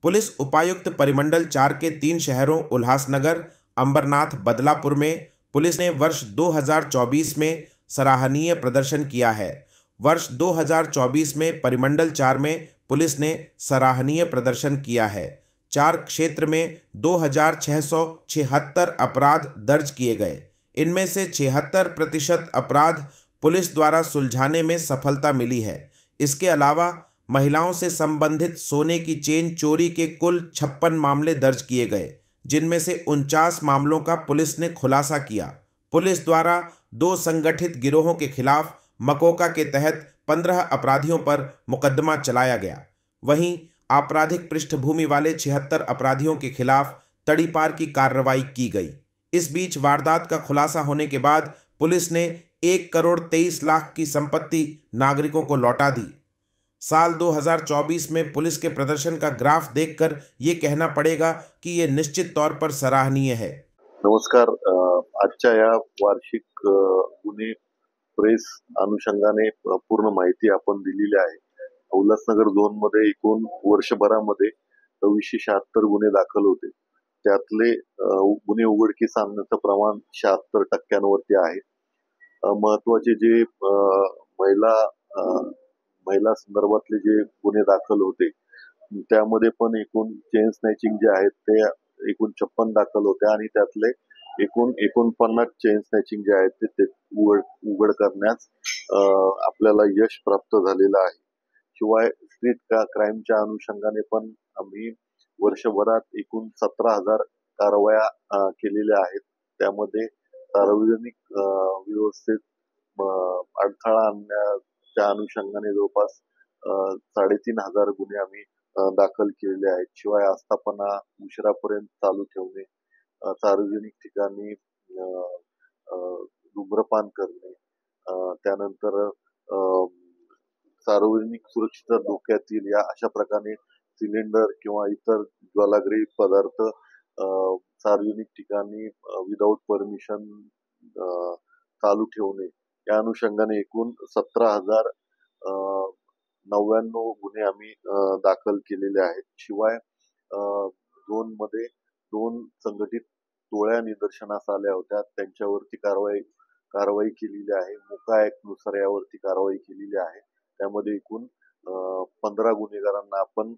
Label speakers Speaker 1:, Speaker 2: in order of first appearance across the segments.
Speaker 1: Police उपायुक्त परिमंडल 4 के 3 शहरों उल्हासनगर, अंबरनाथ, बदलापुर में पुलिस ने वर्ष 2024 में सराहनीय प्रदर्शन किया है। वर्ष 2024 में परिमंडल 4 में पुलिस ने सराहनीय प्रदर्शन किया है। 4 क्षेत्र में 2676 अपराध दर्ज किए गए। इनमें से 76% अपराध पुलिस द्वारा सुलझाने में सफलता मिली है। इसके अलावा महिलाओं से संबंधित सोने की चेन चोरी के कुल 56 मामले दर्ज किए गए, जिनमें से 49 मामलों का पुलिस ने खुलासा किया। पुलिस द्वारा 2 संगठित गिरोहों के खिलाफ मकोका के तहत 15 अपराधियों पर मुकदमा चलाया गया। वहीं आपराधिक पृष्ठभूमि वाले 76 अपराधियों के खिलाफ तड़ीपार की कार्रवाई की गई। इस बीच वारदात का खुलासा होने के बाद पुलिस ने 1,23,00,000 की संपत्ति नागरिकों को लौटा दी। साल 2024 में पुलिस के प्रदर्शन का ग्राफ देखकर ये कहना पड़ेगा कि ये निश्चित तौर पर सराहनीय है।
Speaker 2: नमस्कार। आजच्या या वार्षिक गुन्हे प्रेस अनुषंगाने पूर्ण माहिती आपण दिलेली आहे। उल्हासनगर झोन मध्ये एकूण वर्षभरामध्ये 2676 गुन्हे दाखल होते। त्यातले गुन्हे उघडकीस आणण्याचं प्रमाण 76% आहे। महत्वाचे जे महिला संदर्भातले जे गुन्हे दाखल होते त्यामध्ये पण एकूण चेन स्नॅचिंग जे आहेत ते एकूण 56 दाखल होते आणि त्यातले एकूण 49 चेन स्नॅचिंग जे आहेत ते उघड करण्यास आपल्याला यश प्राप्त झालेलं आहे। शिवाय स्ट्रीट क्राईमच्या अनुषंगाने पण आम्ही वर्षभरात एकूण 17,000 कारवाया केलेल्या आहेत। त्यामध्ये सार्वजनिक व्यवस्थेत अडथळा आणण्याच्या अनुषंगाने जवळपास 3,500 गुन्हे आम्ही दाखल केलेले आहेत। शिवाय आस्थापना उशिरापर्यंत चालू ठेवणे, सार्वजनिक ठिकाणी धूम्रपान करणे, त्यानंतर सार्वजनिक सुरक्षेच्या धोक्यात येईल या अशा प्रकारे सिलेंडर किंवा इतर ज्वालाग्रही पदार्थ सार्वजनिक ठिकाणी विदाऊट परमिशन चालू ठेवणे या अनुषंगाने एकूण 17,099 गुन्हे आम्ही दाखल केलेले आहेत। शिवाय झोन मध्ये 2 संघटित टोळ्या निदर्शनास आल्या होत्या, त्यांच्यावरती कारवाई केलेली आहे। मोका ऍक्ट नुसार यावरती कारवाई केलेली आहे। त्यामध्ये एकूण 15 गुन्हेगारांना आपण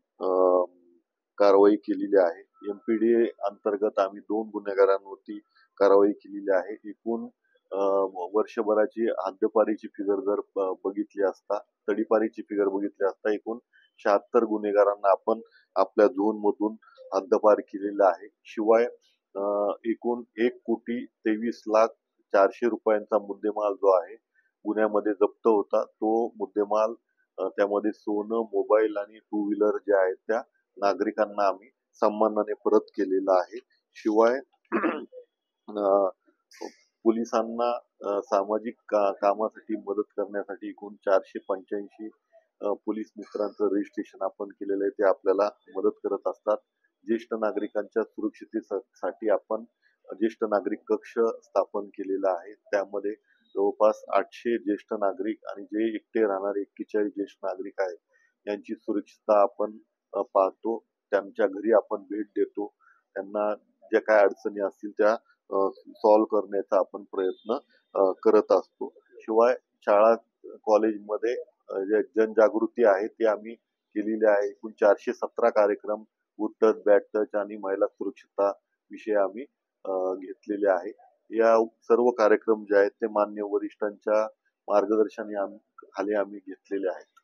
Speaker 2: कारवाई केलेली आहे। एमपीडीए अंतर्गत आम्ही 2 गुन्हेगारांवरती कारवाई केलेली आहे। एकूण वर्षभराची हद्दपारीची फिगर जर बघितली असता, तडीपारीची फिगर बघितली असता एकूण 76 गुन्हेगारांना आपण आपल्या झोन मधून हद्दपार केलेला आहे। शिवाय एकूण 1,23,04,00,000 रुपयांचा मुद्देमाल जो आहे गुन्ह्यामध्ये जप्त होता, तो मुद्देमाल त्यामध्ये सोनं, मोबाईल आणि 2 व्हीलर जे आहेत त्या नागरिकांना आम्ही सन्मानाने परत केलेला आहे। शिवाय पोलिसांना सामाजिक कामासाठी मदत करण्यासाठी एकूण 485 पोलीस मित्रांचं रजिस्ट्रेशन आपण केलेलं आहे, ते आपल्याला मदत करत असतात। ज्येष्ठ नागरिकांच्या सुरक्षिततेसाठी आपण ज्येष्ठ नागरिक कक्ष स्थापन केलेला आहे। त्यामध्ये जवळपास 800 ज्येष्ठ नागरिक आणि जे एकटे राहणारे 41 ज्येष्ठ नागरिक आहेत यांची सुरक्षितता आपण पाहतो। त्यांच्या घरी आपण भेट देतो, त्यांना ज्या काय अडचणी असतील त्या सॉल्व्ह करण्याचा आपण प्रयत्न करत असतो। शिवाय शाळा कॉलेजमध्ये जे जनजागृती आहे ती आम्ही केलेली आहे। एकूण 417 कार्यक्रम गुड टच, बॅड टच आणि महिला सुरक्षितता विषयी आम्ही घेतलेले आहे। या सर्व कार्यक्रम जे आहेत ते मान्य वरिष्ठांच्या मार्गदर्शनाखाली आम्ही घेतलेले आहेत।